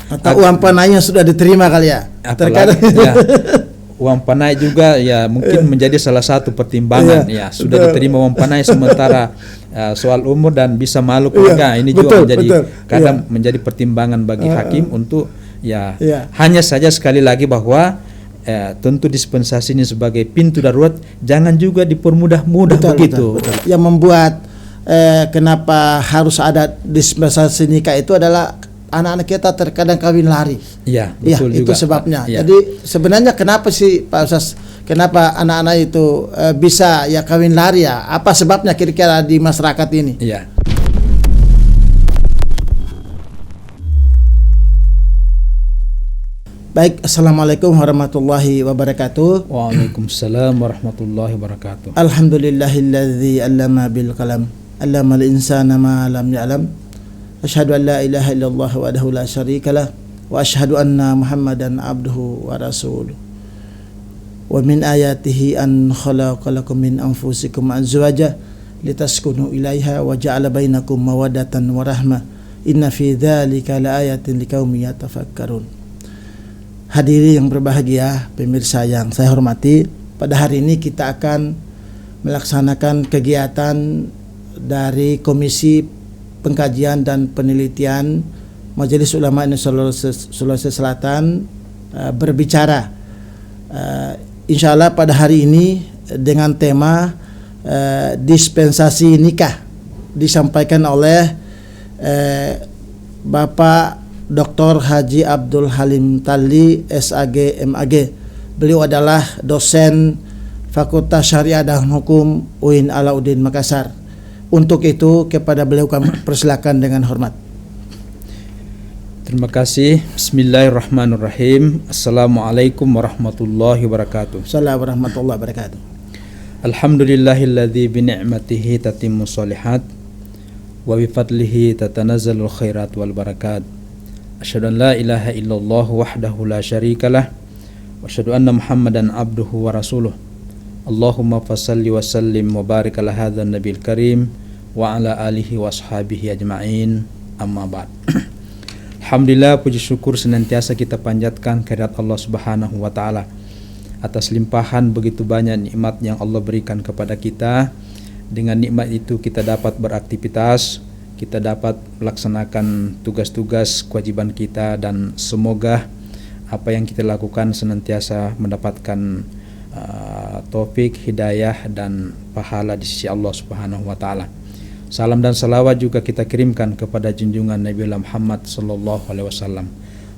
Atau uang panai yang sudah diterima kali ya. Terkadang ya, uang panai juga ya mungkin menjadi salah satu pertimbangan ya, sudah diterima uang panai sementara soal umur dan bisa malu keluarga, ini juga kadang menjadi pertimbangan bagi hakim untuk hanya saja sekali lagi bahwa tentu dispensasi ini sebagai pintu darurat, jangan juga dipermudah-mudah begitu. Betul. Yang membuat kenapa harus ada dispensasi nikah itu adalah anak-anak kita terkadang kawin lari. Iya, betul juga. Itu sebabnya. Jadi sebenarnya kenapa sih Pak Ustaz, kenapa anak-anak itu bisa ya kawin lari ya? Apa sebabnya kira-kira di masyarakat ini? Iya. Baik, Assalamualaikum warahmatullahi wabarakatuh. Waalaikumsalam warahmatullahi wabarakatuh. Alhamdulillahilladzi 'allama bil qalam, 'allamal insana ma lam ya'lam. Asyhadu an la ilaha illallah wahdahu la syarikalah wa asyhadu anna Muhammadan abduhu wa rasuluh. Wa min ayatihi an khalaqalakum min anfusikum azwaja litaskunu ilaiha wa ja'ala bainakum mawaddatan wa rahmah. Inna fi dzalika laayatin liqaumin yatafakkarun. Hadirin yang berbahagia, pemirsa yang saya hormati, pada hari ini kita akan melaksanakan kegiatan dari Komisi Pengkajian dan Penelitian Majelis Ulama Sulawesi Selatan berbicara insya Allah pada hari ini dengan tema dispensasi nikah, disampaikan oleh Bapak Dr. Haji Abdul Halim Talli SAG MAG. Beliau adalah dosen Fakultas Syariah dan Hukum UIN Alauddin Makassar. Untuk itu kepada beliau kami persilakan dengan hormat. Terima kasih. Bismillahirrahmanirrahim. Assalamualaikum warahmatullahi wabarakatuh. Assalamualaikum warahmatullahi wabarakatuh. Alhamdulillahilladzi bi ni'matihi tatimmu sholihat wa bi fadlihi tatanazzalul khairat wal barakat. Asyhadu an la ilaha illallah wahdahu la syarikalah wa asyhadu anna Muhammadan abduhu wa rasuluh. Allahumma fasalli wa sallim wa barik ala hadzal nabiyil karim wa ala alihi wa ashabihi ajma'in, amma ba'd. Alhamdulillah, puji syukur senantiasa kita panjatkan kehadirat Allah Subhanahu wa taala atas limpahan begitu banyak nikmat yang Allah berikan kepada kita. Dengan nikmat itu kita dapat beraktivitas, kita dapat melaksanakan tugas-tugas kewajiban kita, dan semoga apa yang kita lakukan senantiasa mendapatkan taufik, hidayah dan pahala di sisi Allah Subhanahu wa taala. Salam dan salawat juga kita kirimkan kepada junjungan Nabi Muhammad sallallahu alaihi wasallam.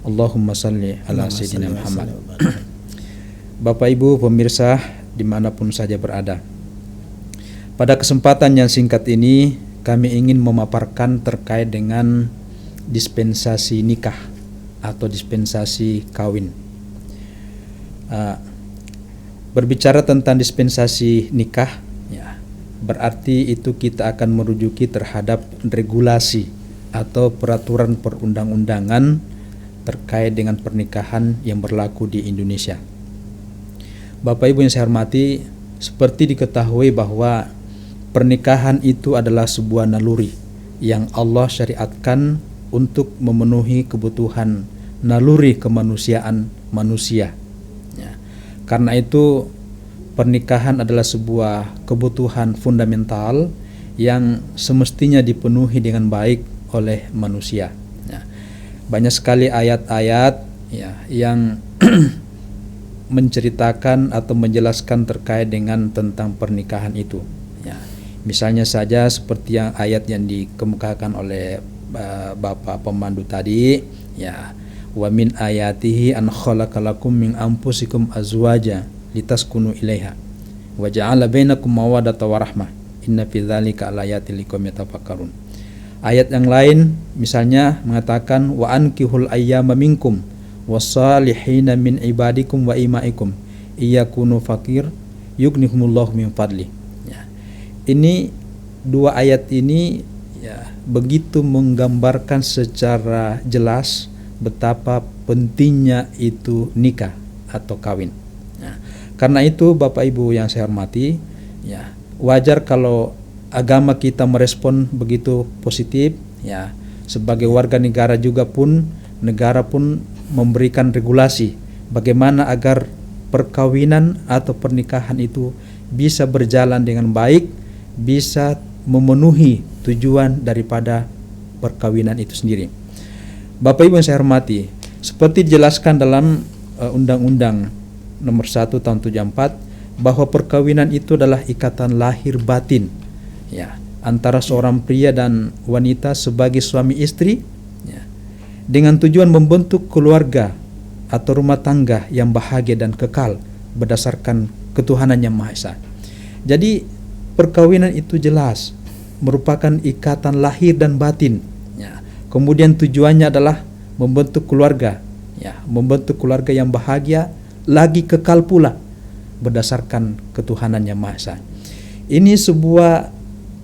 Allahumma salli ala sayyidina Muhammad. Bapak Ibu pemirsa dimanapun saja berada, pada kesempatan yang singkat ini kami ingin memaparkan terkait dengan dispensasi nikah atau dispensasi kawin. Berbicara tentang dispensasi nikah ya, berarti itu kita akan merujuki terhadap regulasi atau peraturan perundang-undangan terkait dengan pernikahan yang berlaku di Indonesia. Bapak Ibu yang saya hormati, seperti diketahui bahwa pernikahan itu adalah sebuah naluri yang Allah syariatkan untuk memenuhi kebutuhan naluri kemanusiaan manusia. Karena itu pernikahan adalah sebuah kebutuhan fundamental yang semestinya dipenuhi dengan baik oleh manusia. Banyak sekali ayat-ayat yang menceritakan atau menjelaskan terkait dengan tentang pernikahan itu. Misalnya saja seperti yang ayat yang dikemukakan oleh Bapak pemandu tadi, wa min ayatihi an khalaqalakum min anfusikum azwaja litaskunu ilaiha wa ja'ala bainakum mawaddatan wa rahmah inna fi dzalika laayatin liqaumin yatafakkarun. Ayat yang lain misalnya mengatakan wa ankihul ayyama minkum wassalihina min ibadikum wa imaikum iyakunu fakir yughnihumullahu min fadli. Ini dua ayat ini begitu menggambarkan secara jelas betapa pentingnya itu nikah atau kawin. Karena itu Bapak Ibu yang saya hormati, wajar kalau agama kita merespon begitu positif. Sebagai warga negara juga pun negara pun memberikan regulasi bagaimana agar perkawinan atau pernikahan itu bisa berjalan dengan baik, bisa memenuhi tujuan daripada perkawinan itu sendiri. Bapak Ibu yang saya hormati, seperti dijelaskan dalam Undang-Undang Nomor 1 Tahun 74 bahwa perkawinan itu adalah ikatan lahir batin, ya, antara seorang pria dan wanita sebagai suami istri, ya, dengan tujuan membentuk keluarga atau rumah tangga yang bahagia dan kekal berdasarkan ketuhanan yang Maha Esa. Jadi perkawinan itu jelas merupakan ikatan lahir dan batin, ya. Kemudian tujuannya adalah membentuk keluarga, ya, membentuk keluarga yang bahagia lagi kekal pula berdasarkan ketuhanan yang Maha Esa. Ini sebuah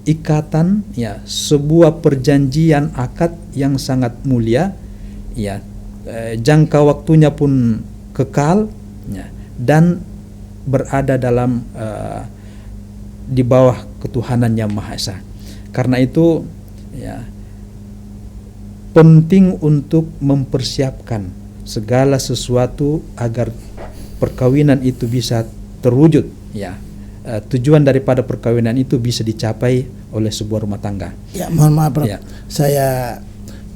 ikatan, ya, sebuah perjanjian akad yang sangat mulia, ya, jangka waktunya pun kekal, ya, dan berada dalam di bawah ketuhanan yang Maha Esa. Karena itu, ya, penting untuk mempersiapkan segala sesuatu agar perkawinan itu bisa terwujud, ya. Tujuan daripada perkawinan itu bisa dicapai oleh sebuah rumah tangga. Ya, mohon maaf Prof. Ya.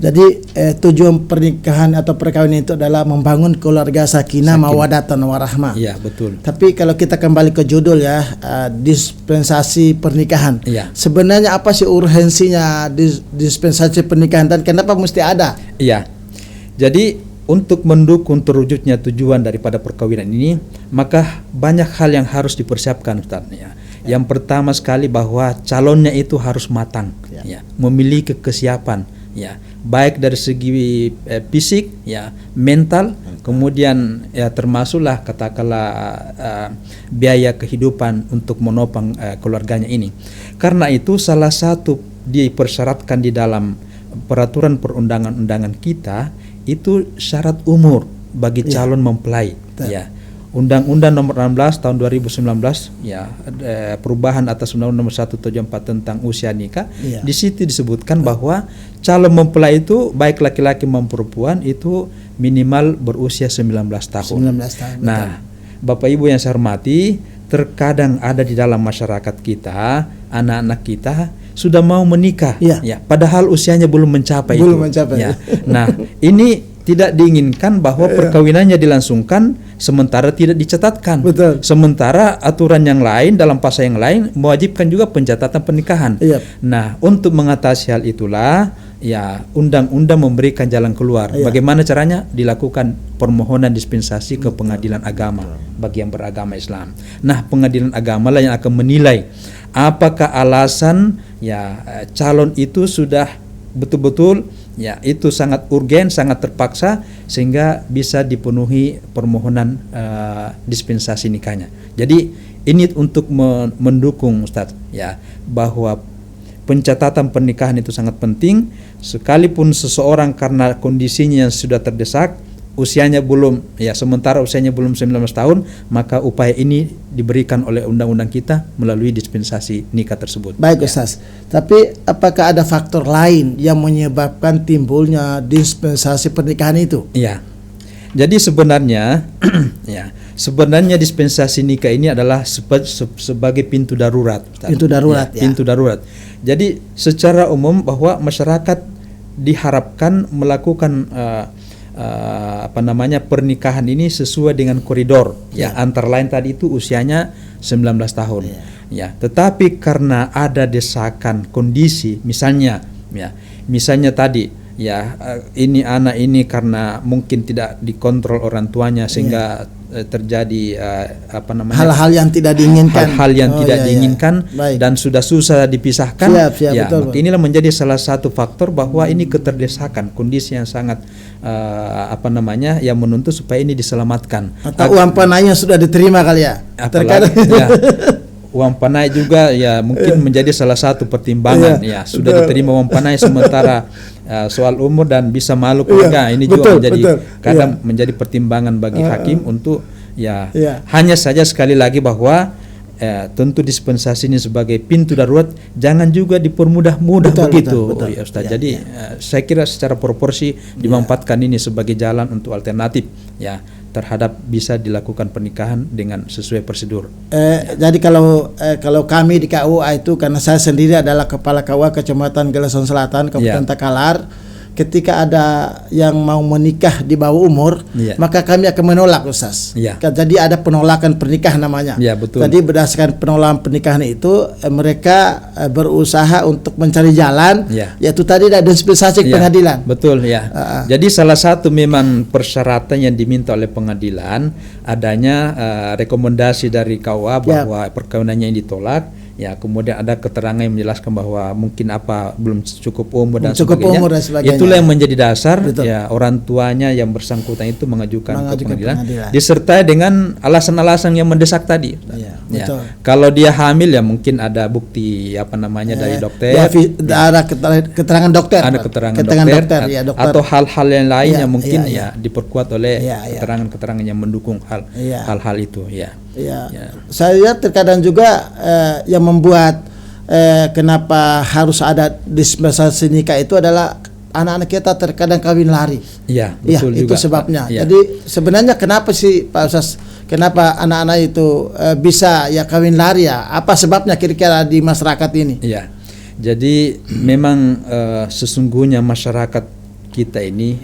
Jadi tujuan pernikahan atau perkawinan itu adalah membangun keluarga sakinah, mawadatan warahmah. Iya, betul. Tapi kalau kita kembali ke judul, ya, dispensasi pernikahan. Iya. Sebenarnya apa sih urgensinya dispensasi pernikahan dan kenapa mesti ada? Iya. Jadi untuk mendukung terwujudnya tujuan daripada perkawinan ini, maka banyak hal yang harus dipersiapkan, Ustaz, ya. Yang pertama sekali bahwa calonnya itu harus matang, ya, memiliki kesiapan, ya, baik dari segi fisik, ya, mental, kemudian ya termasuklah katakanlah biaya kehidupan untuk menopang keluarganya ini. Karena itu salah satu dipersyaratkan di dalam peraturan perundangan-undangan kita itu syarat umur bagi calon mempelai, ya. Undang-Undang Nomor 16 Tahun 2019, ya, perubahan atas Undang-Undang Nomor 1 Tahun 74 tentang usia nikah. Di situ disebutkan bahwa calon mempelai itu baik laki-laki maupun perempuan itu minimal berusia 19 tahun. 19 tahun. Nah, Bapak Ibu yang saya hormati, terkadang ada di dalam masyarakat kita anak-anak kita sudah mau menikah, ya, padahal usianya belum mencapai. Ya. Nah, ini tidak diinginkan bahwa perkawinannya dilangsungkan sementara tidak dicatatkan. Betul. Sementara aturan yang lain dalam pasal yang lain mewajibkan juga pencatatan pernikahan. Nah, untuk mengatasi hal itulah, ya, undang-undang memberikan jalan keluar. Bagaimana caranya? Dilakukan permohonan dispensasi ke pengadilan agama bagi yang beragama Islam. Nah, pengadilan agama lah yang akan menilai apakah alasan, ya, calon itu sudah betul-betul, ya, itu sangat urgen, sangat terpaksa sehingga bisa dipenuhi permohonan dispensasi nikahnya. Jadi ini untuk mendukung, Ustadz, ya, bahwa pencatatan pernikahan itu sangat penting. Sekalipun seseorang karena kondisinya yang sudah terdesak, usianya belum, ya, sementara usianya belum 19 tahun, maka upaya ini diberikan oleh undang-undang kita melalui dispensasi nikah tersebut. Baik, Ustaz. Tapi apakah ada faktor lain yang menyebabkan timbulnya dispensasi pernikahan itu? Iya. Jadi sebenarnya ya, sebenarnya dispensasi nikah ini adalah sebagai pintu darurat. Pintu darurat, ya. Pintu darurat. Jadi secara umum bahwa masyarakat diharapkan melakukan pernikahan ini sesuai dengan koridor, ya, antara lain tadi itu usianya 19 tahun. Ya, tetapi karena ada desakan kondisi, misalnya tadi, ya, ini anak ini karena mungkin tidak dikontrol orang tuanya sehingga terjadi hal-hal yang tidak diinginkan, dan sudah susah dipisahkan. Betul. Inilah menjadi salah satu faktor bahwa ini keterdesakan, kondisi yang sangat yang menuntut supaya ini diselamatkan. Atau uang panainya sudah diterima kali ya. Terkadang uang panai juga, ya, mungkin menjadi salah satu pertimbangan. Ya, sudah diterima uang panai sementara soal umur dan bisa malu keluarga. Ini juga menjadi pertimbangan bagi hakim untuk, ya, hanya saja sekali lagi bahwa tentu dispensasi ini sebagai pintu darurat, jangan juga dipermudah-mudah begitu. Betul. Ya, Ustaz. Jadi saya kira secara proporsi dimanfaatkan ini sebagai jalan untuk alternatif ya terhadap bisa dilakukan pernikahan dengan sesuai prosedur. Jadi kalau kami di KUA itu, karena saya sendiri adalah kepala KUA Kecamatan Galeson Selatan, Kabupaten Takalar, ketika ada yang mau menikah di bawah umur, maka kami akan menolak, Ustaz. Jadi ada penolakan pernikahan namanya. Betul. Jadi berdasarkan penolakan pernikahan itu, mereka berusaha untuk mencari jalan, yaitu tadi ada dispensasi pengadilan. Betul ya. Jadi salah satu memang persyaratan yang diminta oleh pengadilan adanya rekomendasi dari KUA bahwa perkawinannya yang ditolak. Ya, kemudian ada keterangan yang menjelaskan bahwa mungkin belum cukup umur dan sebagainya. Itulah yang menjadi dasar ya orang tuanya yang bersangkutan itu mengajukan ke pengadilan, disertai dengan alasan-alasan yang mendesak tadi. Kalau dia hamil ya mungkin ada bukti dari dokter. Ada keterangan dokter. Ada keterangan dokter. Atau hal-hal yang lain yang mungkin diperkuat oleh keterangan-keterangan yang mendukung hal-hal itu ya. Saya lihat terkadang juga yang membuat kenapa harus ada dispensasi nikah itu adalah anak-anak kita terkadang kawin lari. Betul itu juga, sebabnya. Jadi sebenarnya kenapa sih Pak Ustaz, kenapa anak-anak itu bisa kawin lari ya? Apa sebabnya kira-kira di masyarakat ini? Jadi memang sesungguhnya masyarakat kita ini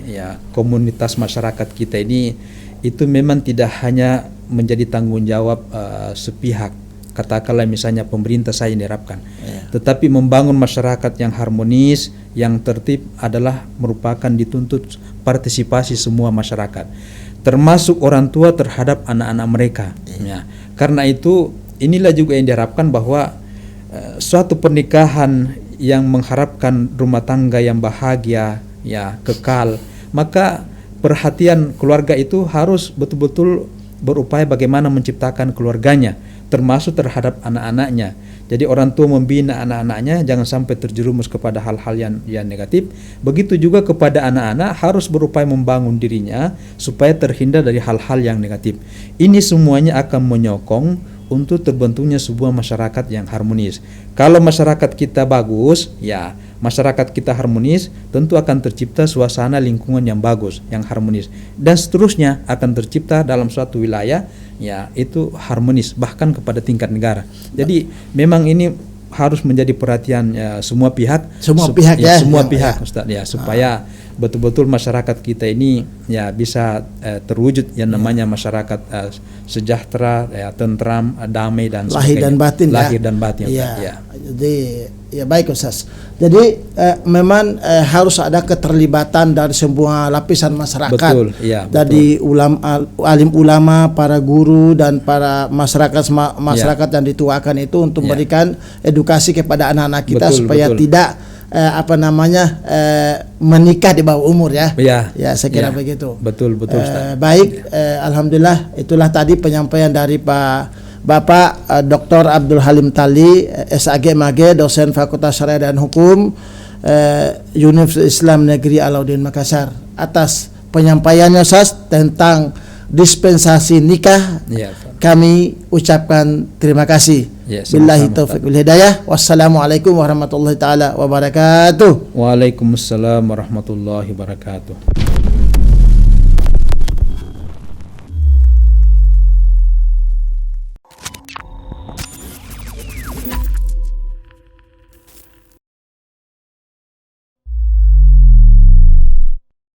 komunitas masyarakat kita ini itu memang tidak hanya menjadi tanggung jawab sepihak, katakanlah misalnya pemerintah saya diterapkan, tetapi membangun masyarakat yang harmonis, yang tertib adalah merupakan dituntut partisipasi semua masyarakat, termasuk orang tua terhadap anak-anak mereka. Karena itu inilah juga yang diharapkan bahwa suatu pernikahan yang mengharapkan rumah tangga yang bahagia, kekal, maka perhatian keluarga itu harus betul-betul berupaya bagaimana menciptakan keluarganya, termasuk terhadap anak-anaknya. Jadi orang tua membina anak-anaknya jangan sampai terjerumus kepada hal-hal yang negatif. Begitu juga kepada anak-anak harus berupaya membangun dirinya supaya terhindar dari hal-hal yang negatif. Ini semuanya akan menyokong untuk terbentuknya sebuah masyarakat yang harmonis. Kalau masyarakat kita bagus, masyarakat kita harmonis, tentu akan tercipta suasana lingkungan yang bagus, yang harmonis, dan seterusnya akan tercipta dalam suatu wilayah itu harmonis bahkan kepada tingkat negara. Jadi memang ini harus menjadi perhatian semua pihak, Ustaz, supaya betul-betul masyarakat kita ini bisa terwujud yang namanya masyarakat sejahtera, tentram, damai dan sebagainya. Lahir dan batin. Jadi baik Ustaz. Jadi memang harus ada keterlibatan dari semua lapisan masyarakat. Betul. Dari alim ulama, para guru dan para masyarakat yang dituakan itu untuk memberikan edukasi kepada anak-anak kita supaya tidak menikah di bawah umur ya. Saya kira begitu. Betul Ustaz. Baik, alhamdulillah itulah tadi penyampaian dari Bapak Dr. Abdul Halim Tali, SAG MAG, dosen Fakultas Syariah dan Hukum Universitas Islam Negeri Alauddin Makassar, atas penyampaiannya Ustaz tentang dispensasi nikah. Kami ucapkan terima kasih. Billahi taufiq wal hidayah. Wassalamualaikum warahmatullahi taala wabarakatuh. Waalaikumsalam warahmatullahi wabarakatuh.